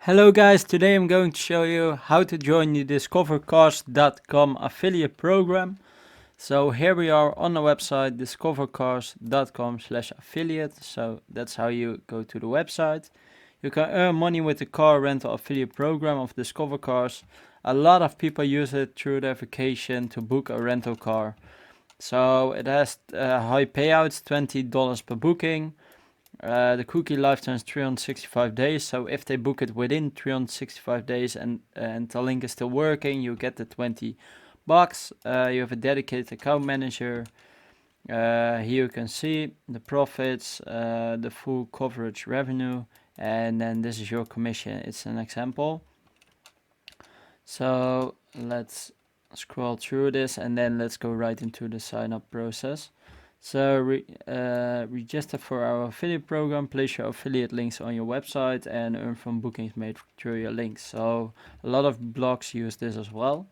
Hello guys, today I'm going to show you how to join the discovercars.com affiliate program. So here we are on the website discovercars.com/affiliate. So that's how you go to the website. You can earn money with the car rental affiliate program of Discover Cars. A lot of people use it through their vacation to book a rental car. So it has high payouts, $20 per booking. The cookie lifetime is 365 days, so if they book it within 365 days and the link is still working, you get the 20 bucks. You have a dedicated account manager. Here you can see the profits, the full coverage revenue, and then this is your commission. It's an example. So let's scroll through this and then let's go right into the sign up process. So register for our affiliate program, place your affiliate links on your website and earn from bookings made through your links. So a lot of blogs use this as well.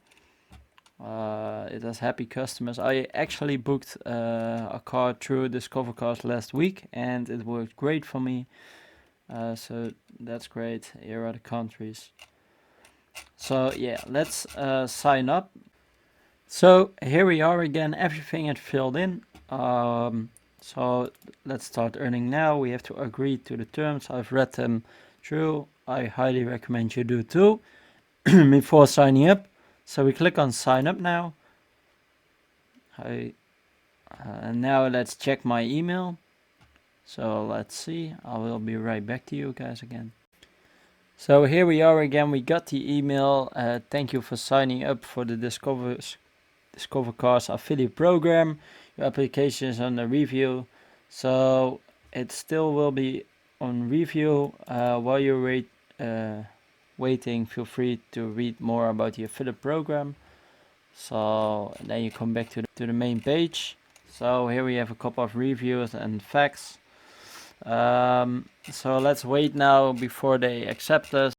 It has happy customers. I actually booked a car through Discover Cars last week and it worked great for me. So that's great. Here are the countries. So yeah, let's sign up. So here we are again, everything is filled in. So let's start earning now. We have to agree to the terms. I've read them through. I highly recommend you do too before signing up. So we click on sign up now. And now let's check my email. So let's see. I will be right back to you guys again. So here we are again. We got the email. Thank you for signing up for the Discover Cars affiliate program. Your application is under review, so it still will be on review. While you're waiting, feel free to read more about the affiliate program. So then you come back to the main page. So here we have a couple of reviews and facts. So let's wait now before they accept us.